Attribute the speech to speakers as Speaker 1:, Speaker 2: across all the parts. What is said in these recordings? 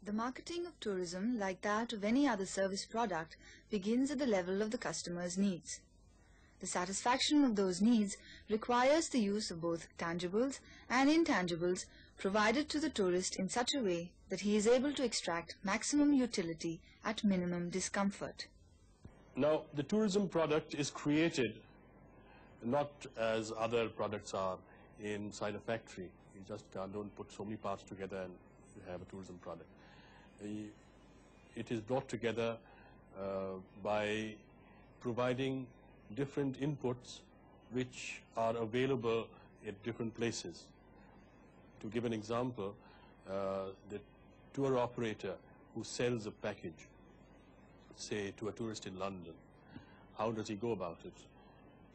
Speaker 1: The marketing of tourism, like that of any other service product, begins at the level of the customer's needs. The satisfaction of those needs requires the use of both tangibles and intangibles provided to the tourist in such a way that he is able to extract maximum utility at minimum discomfort.
Speaker 2: Now, the tourism product is created not as other products are inside a factory. You just don't put so many parts together and you have a tourism product. It is brought together by providing different inputs which are available at different places. To give an example, the tour operator who sells a package, say to a tourist in London, how does he go about it?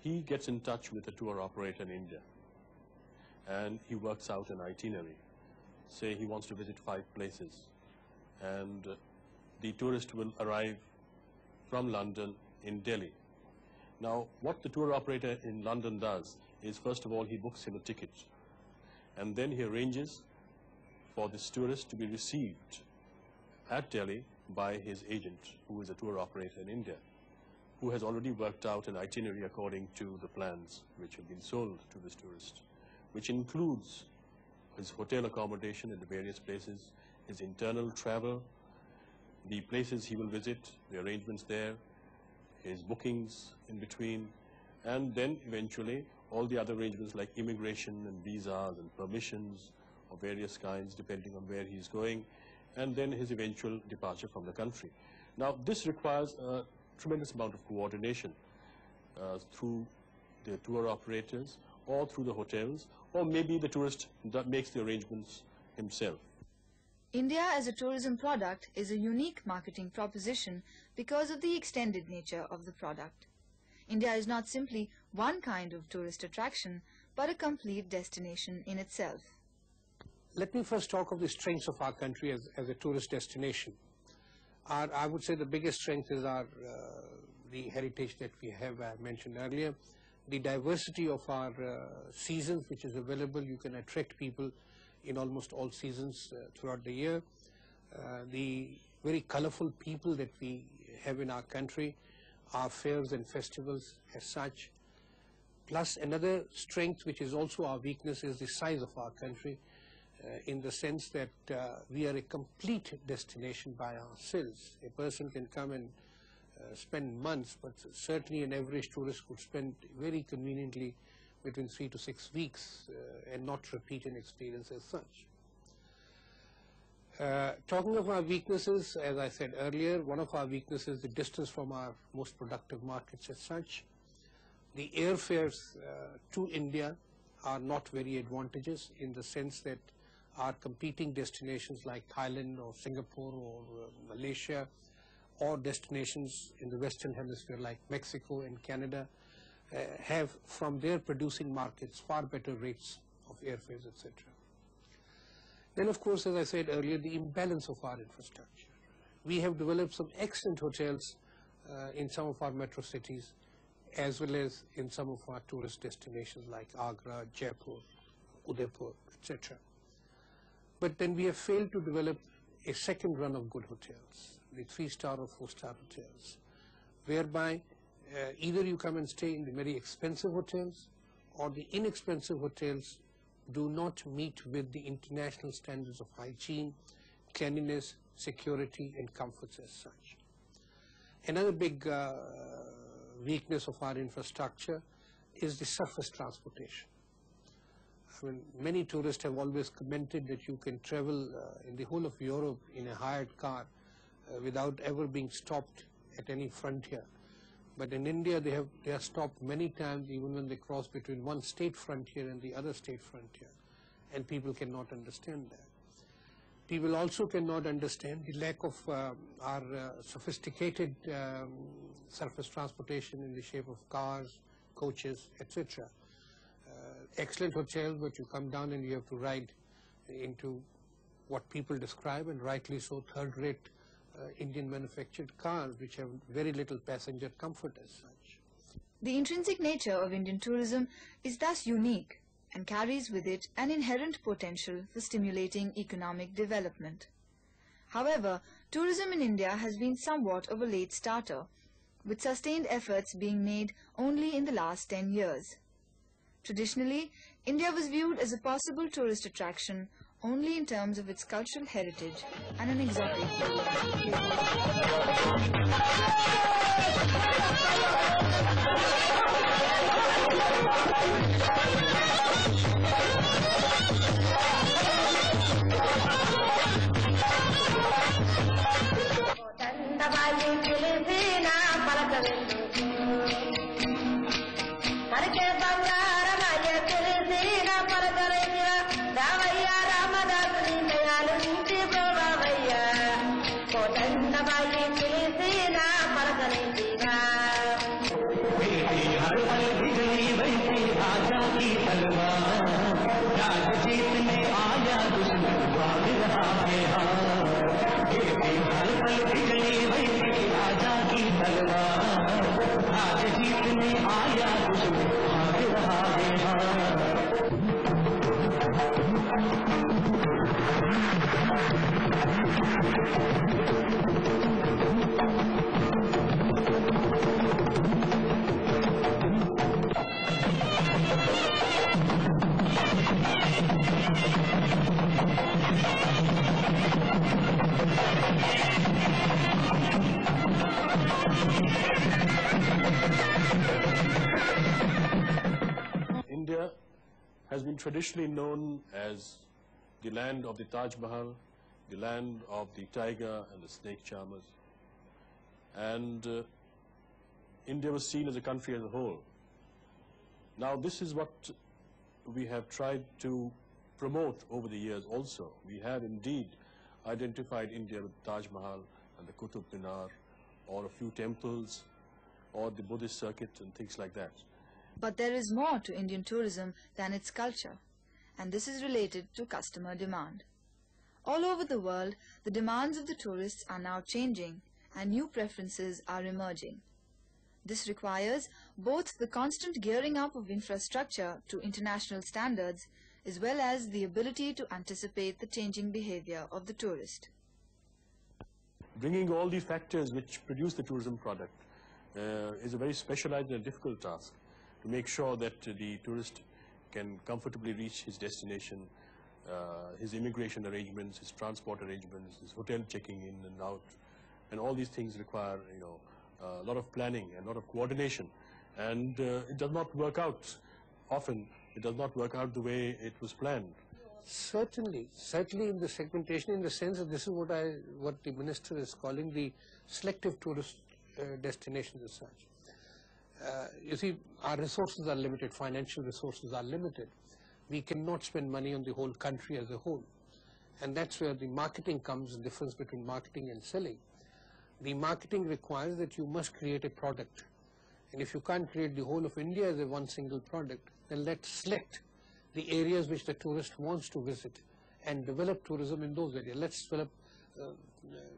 Speaker 2: He gets in touch with a tour operator in India and he works out an itinerary. Say he wants to visit 5 places, and the tourist will arrive from London in Delhi. Now, what the tour operator in London does is, first of all, he books him a ticket, and then he arranges for this tourist to be received at Delhi by his agent, who is a tour operator in India, who has already worked out an itinerary according to the plans which have been sold to this tourist, which includes his hotel accommodation in the various places, his internal travel, the places he will visit, the arrangements there, his bookings in between, and then eventually all the other arrangements like immigration and visas and permissions of various kinds depending on where he is going, and then his eventual departure from the country. Now, this requires a tremendous amount of coordination through the tour operators or through the hotels, or maybe the tourist that makes the arrangements himself.
Speaker 1: India as a tourism product is a unique marketing proposition because of the extended nature of the product. India is not simply one kind of tourist attraction, but a complete destination in itself.
Speaker 3: Let me first talk of the strengths of our country as a tourist destination. I would say the biggest strength is the heritage that we have, I mentioned earlier. The diversity of our seasons which is available, you can attract people in almost all seasons throughout the year. The very colorful people that we have in our country, our fairs and festivals as such. Plus another strength which is also our weakness is the size of our country, in the sense that we are a complete destination by ourselves. A person can come and spend months, but certainly an average tourist could spend very conveniently between 3 to 6 weeks and not repeat an experience as such. Talking of our weaknesses, as I said earlier, one of our weaknesses is the distance from our most productive markets as such. The airfares to India are not very advantageous, in the sense that our competing destinations like Thailand or Singapore or Malaysia, or destinations in the Western Hemisphere like Mexico and Canada, have from their producing markets far better rates of airfares, etc. Then, of course, as I said earlier, the imbalance of our infrastructure. We have developed some excellent hotels in some of our metro cities, as well as in some of our tourist destinations like Agra, Jaipur, Udaipur, etc. But then we have failed to develop a second run of good hotels, the 3-star or 4-star hotels, whereby either you come and stay in the very expensive hotels, or the inexpensive hotels do not meet with the international standards of hygiene, cleanliness, security and comforts as such. Another big weakness of our infrastructure is the surface transportation. I mean, many tourists have always commented that you can travel in the whole of Europe in a hired car without ever being stopped at any frontier. But in India, they are stopped many times, even when they cross between one state frontier and the other state frontier, and people cannot understand that. People also cannot understand the lack of our sophisticated surface transportation in the shape of cars, coaches, etc. Excellent hotels, but you come down and you have to ride into what people describe, and rightly so, third-rate Indian manufactured cars which have very little passenger comfort as such.
Speaker 1: The intrinsic nature of Indian tourism is thus unique and carries with it an inherent potential for stimulating economic development. However, tourism in India has been somewhat of a late starter, with sustained efforts being made only in the last 10 years. Traditionally, India was viewed as a possible tourist attraction only in terms of its cultural heritage and an exotic
Speaker 2: India has been traditionally known as the land of the Taj Mahal, the land of the tiger and the snake charmers. And India was seen as a country as a whole. Now this is what we have tried to promote over the years also. We have indeed identified India with Taj Mahal and the Qutub Minar, or a few temples, or the Buddhist circuit and things like that.
Speaker 1: But there is more to Indian tourism than its culture, and this is related to customer demand. All over the world, the demands of the tourists are now changing and new preferences are emerging. This requires both the constant gearing up of infrastructure to international standards as well as the ability to anticipate the changing behavior of the tourist.
Speaker 2: Bringing all these factors which produce the tourism product is a very specialized and difficult task, to make sure that the tourist can comfortably reach his destination, his immigration arrangements, his transport arrangements, his hotel checking in and out, and all these things require, a lot of planning and a lot of coordination, and it does not work out often. It does not work out the way it was planned.
Speaker 3: Certainly in the segmentation, in the sense that this is what the minister is calling the selective tourist destinations as such. You see, our resources are limited, financial resources are limited. We cannot spend money on the whole country as a whole. And that's where the marketing comes, the difference between marketing and selling. The marketing requires that you must create a product. And if you can't create the whole of India as a one single product, then let's select the areas which the tourist wants to visit and develop tourism in those areas. Let's develop,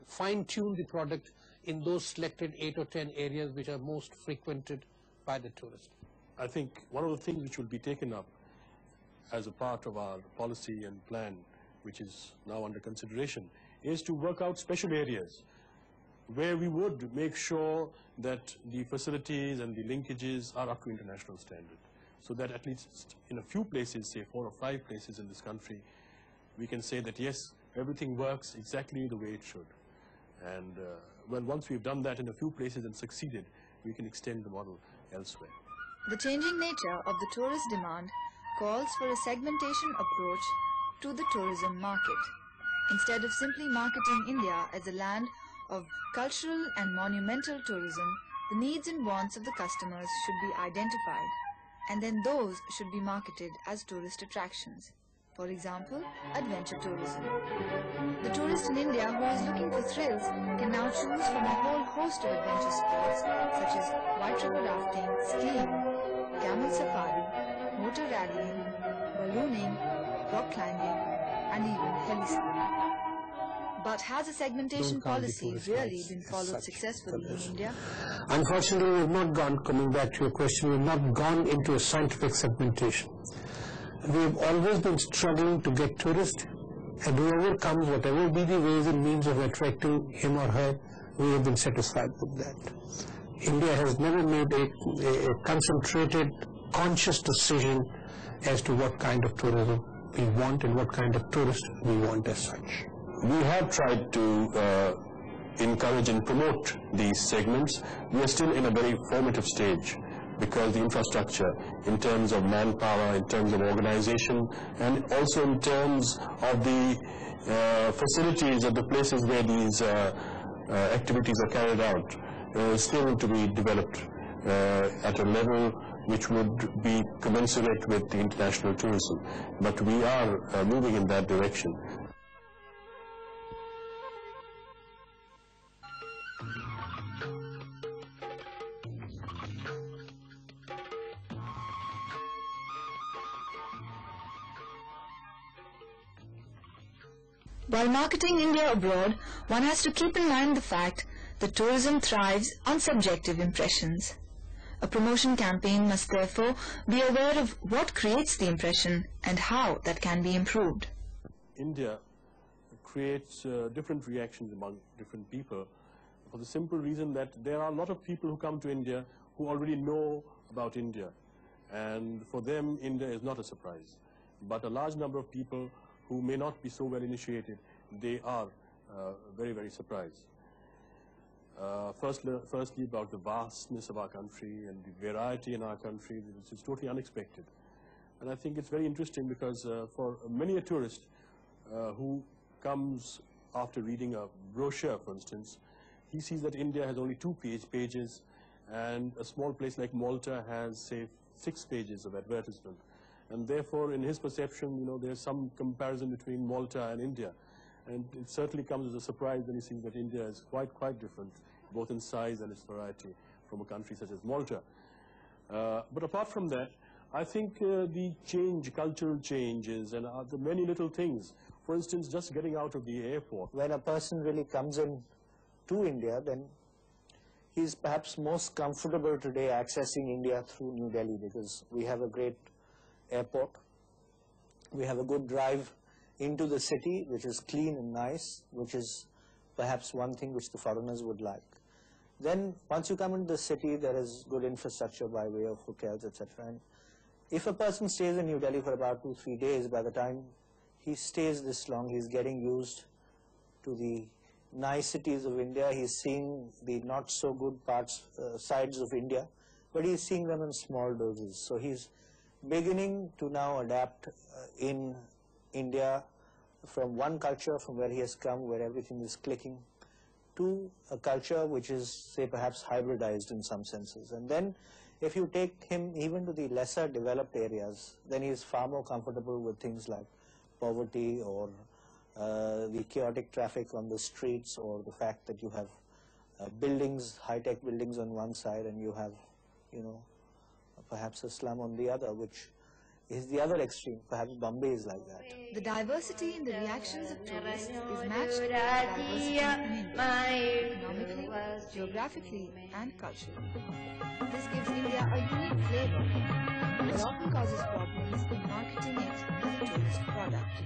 Speaker 3: fine-tune the product in those selected 8 or 10 areas which are most frequented by the tourist.
Speaker 2: I think one of the things which will be taken up as a part of our policy and plan, which is now under consideration, is to work out special areas where we would make sure that the facilities and the linkages are up to international standard, so that at least in a few places, say 4 or 5 places in this country, we can say that yes, everything works exactly the way it should. And well, once we've done that in a few places and succeeded, we can extend the model elsewhere.
Speaker 1: The changing nature of the tourist demand calls for a segmentation approach to the tourism market. Instead of simply marketing India as a land of cultural and monumental tourism, The needs and wants of the customers should be identified, and then those should be marketed as tourist attractions. For example, adventure tourism. The tourist in India who is looking for thrills can now choose from a whole host of adventure sports such as white river rafting, skiing, camel safari, motor rallying, ballooning, rock climbing, and even heli-skiing. But has a segmentation policy really been followed successfully in India?
Speaker 3: Unfortunately, we have not gone, coming back to your question, we have not gone into a scientific segmentation. We have always been struggling to get tourists, and whoever comes, whatever be the ways and means of attracting him or her, we have been satisfied with that. India has never made a concentrated, conscious decision as to what kind of tourism we want and what kind of tourist we want as such.
Speaker 2: We have tried to encourage and promote these segments. We are still in a very formative stage because the infrastructure in terms of manpower, in terms of organization, and also in terms of the facilities at the places where these activities are carried out still to be developed at a level which would be commensurate with the international tourism. But we are moving in that direction.
Speaker 1: While marketing India abroad, one has to keep in mind the fact that tourism thrives on subjective impressions. A promotion campaign must therefore be aware of what creates the impression and how that can be improved.
Speaker 2: India creates different reactions among different people for the simple reason that there are a lot of people who come to India who already know about India, and for them India is not a surprise. But a large number of people who may not be so well initiated, they are very, very surprised. Firstly, about the vastness of our country and the variety in our country, which is totally unexpected. And I think it's very interesting because for many a tourist who comes after reading a brochure, for instance, he sees that India has only 2 pages and a small place like Malta has, say, 6 pages of advertisement. And therefore, in his perception, there's some comparison between Malta and India. And it certainly comes as a surprise when he sees that India is quite different, both in size and its variety, from a country such as Malta. But apart from that, I think the cultural changes and the many little things, for instance, just getting out of the airport.
Speaker 4: When a person really comes in to India, then he's perhaps most comfortable today accessing India through New Delhi, because we have a great airport. We have a good drive into the city, which is clean and nice, which is perhaps one thing which the foreigners would like. Then once you come into the city, there is good infrastructure by way of hotels, etc. And if a person stays in New Delhi for about 2-3 days, by the time he stays this long, he's getting used to the niceties of India. He's seeing the not so good sides of India, but he's seeing them in small doses. So he's beginning to now adapt in India from one culture from where he has come, where everything is clicking, to a culture which is, say, perhaps hybridized in some senses. And then if you take him even to the lesser developed areas, then he is far more comfortable with things like poverty or the chaotic traffic on the streets, or the fact that you have buildings, high-tech buildings on one side, and you have, perhaps a slum on the other, which is the other extreme. Perhaps Bombay is like that.
Speaker 1: The diversity in the reactions of tourists is matched by the diversity in India, economically, geographically, and culturally. This gives India a unique flavor, but often causes problems in marketing it as a tourist product.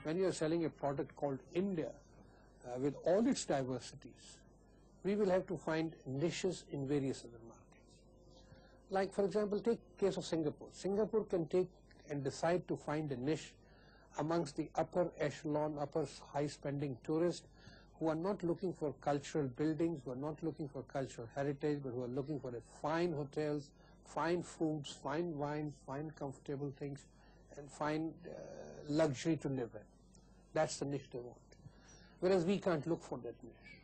Speaker 3: When you are selling a product called India, with all its diversities, we will have to find niches in various other markets. Like, for example, take case of Singapore. Singapore can take and decide to find a niche amongst the upper echelon, upper high-spending tourists who are not looking for cultural buildings, who are not looking for cultural heritage, but who are looking for fine hotels, fine foods, fine wines, fine comfortable things, and fine luxury to live in. That's the niche they want. Whereas we can't look for that niche.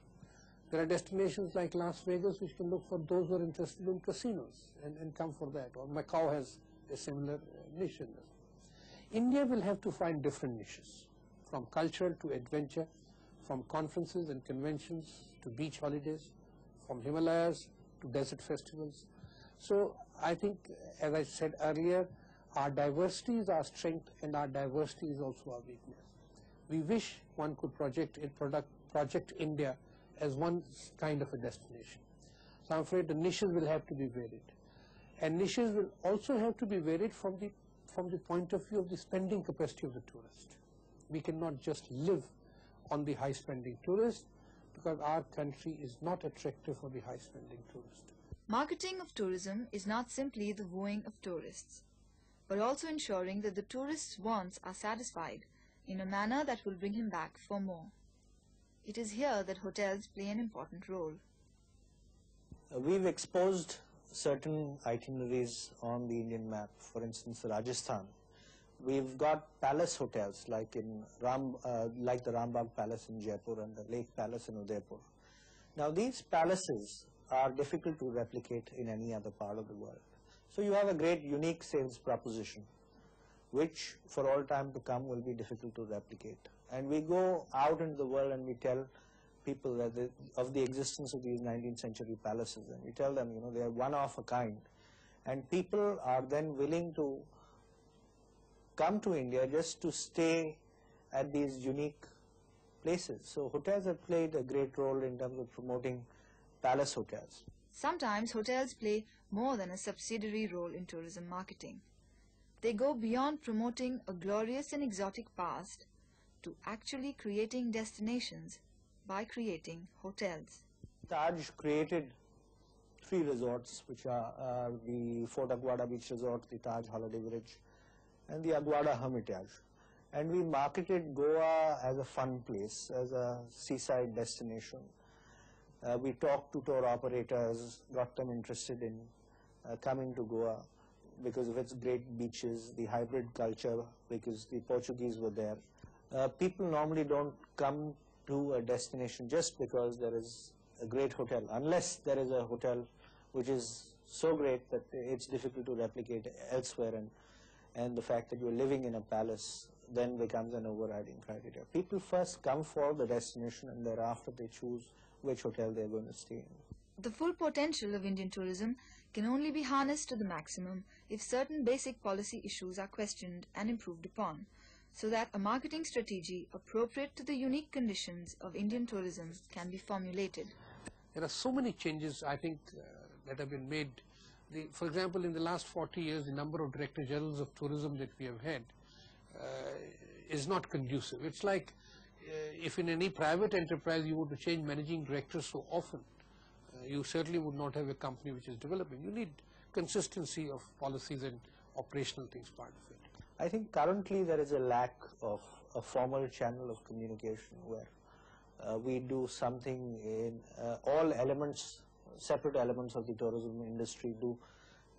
Speaker 3: There are destinations like Las Vegas which can look for those who are interested in casinos and come for that, or Macau has a similar niche in this. India will have to find different niches, from culture to adventure, from conferences and conventions to beach holidays, from Himalayas to desert festivals. So I think, as I said earlier, our diversity is our strength and our diversity is also our weakness. We wish one could project India as one kind of a destination. So I'm afraid the niches will have to be varied. And niches will also have to be varied from the point of view of the spending capacity of the tourist. We cannot just live on the high spending tourist, because our country is not attractive for the high spending tourist.
Speaker 1: Marketing of tourism is not simply the wooing of tourists, but also ensuring that the tourist's wants are satisfied in a manner that will bring him back for more. It is here that hotels play an important role.
Speaker 4: We've exposed certain itineraries on the Indian map. For instance, Rajasthan. We've got palace hotels like the Rambagh Palace in Jaipur and the Lake Palace in Udaipur. Now these palaces are difficult to replicate in any other part of the world. So you have a great unique sales proposition, which for all time to come will be difficult to replicate. And we go out into the world and we tell people that of the existence of these 19th century palaces, and we tell them, they are one of a kind. And people are then willing to come to India just to stay at these unique places. So hotels have played a great role in terms of promoting palace hotels.
Speaker 1: Sometimes hotels play more than a subsidiary role in tourism marketing. They go beyond promoting a glorious and exotic past to actually creating destinations by creating hotels.
Speaker 4: Taj created 3 resorts, which are the Fort Aguada Beach Resort, the Taj Holiday Village, and the Aguada Hermitage. And we marketed Goa as a fun place, as a seaside destination. We talked to tour operators, got them interested in coming to Goa because of its great beaches, the hybrid culture, because the Portuguese were there. People normally don't come to a destination just because there is a great hotel, unless there is a hotel which is so great that it's difficult to replicate elsewhere, and the fact that you're living in a palace then becomes an overriding criteria. People first come for the destination and thereafter they choose which hotel they're going to stay in.
Speaker 1: The full potential of Indian tourism can only be harnessed to the maximum if certain basic policy issues are questioned and improved upon, so that a marketing strategy appropriate to the unique conditions of Indian tourism can be formulated.
Speaker 3: There are so many changes, I think, that have been made. For example, in the last 40 years, the number of Director Generals of tourism that we have had is not conducive. It's like if in any private enterprise you were to change managing directors so often, you certainly would not have a company which is developing. You need consistency of policies and operational things part of it.
Speaker 4: I think currently there is a lack of a formal channel of communication where we do something in all elements, separate elements of the tourism industry do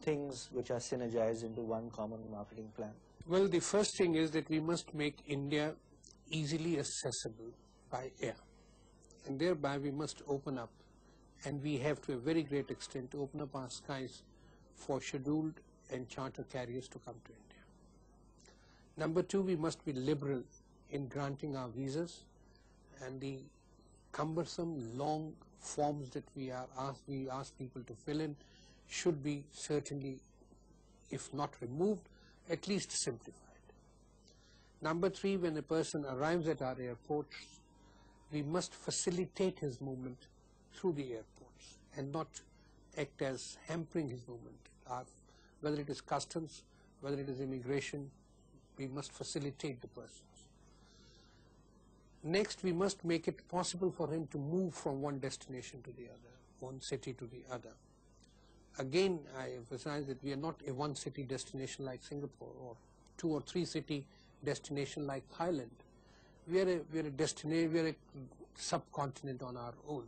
Speaker 4: things which are synergized into one common marketing plan.
Speaker 3: Well, the first thing is that we must make India easily accessible by air, and thereby we must open up, and we have to a very great extent to open up our skies for scheduled and charter carriers to come to India. Number 2, we must be liberal in granting our visas, and the cumbersome long forms that we ask people to fill in should be certainly, if not removed, at least simplified. Number 3, when a person arrives at our airports, we must facilitate his movement through the airports and not act as hampering his movement. Whether it is customs, whether it is immigration, we must facilitate the persons. Next, we must make it possible for him to move from one destination to the other, one city to the other. Again, I emphasize that we are not a one city destination like Singapore or 2 or 3 city destination like Thailand. We are a subcontinent on our own.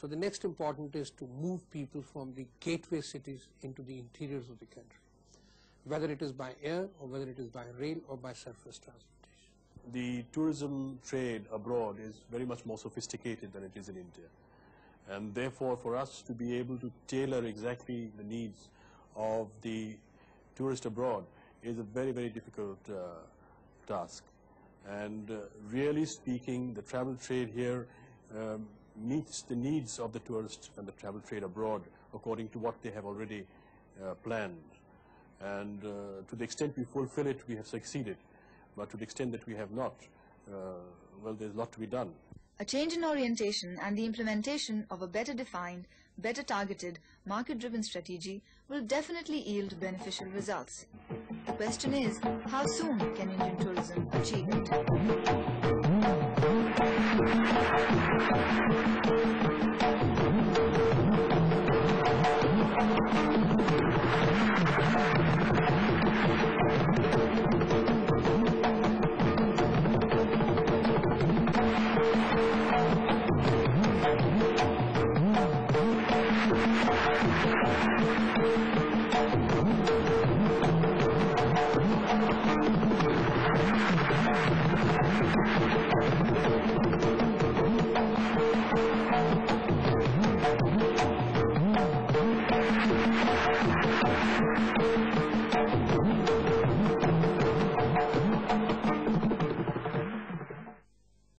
Speaker 3: So the next important is to move people from the gateway cities into the interiors of the country, whether it is by air or whether it is by rail or by surface transportation.
Speaker 2: The tourism trade abroad is very much more sophisticated than it is in India. And therefore, for us to be able to tailor exactly the needs of the tourist abroad is a very, very difficult task. And really speaking, the travel trade here meets the needs of the tourist and the travel trade abroad according to what they have already planned. And to the extent we fulfill it, we have succeeded. But to the extent that we have not, well, there's a lot to be done.
Speaker 1: A change in orientation and the implementation of a better defined, better targeted, market-driven strategy will definitely yield beneficial results. The question is, how soon can Indian tourism achieve it?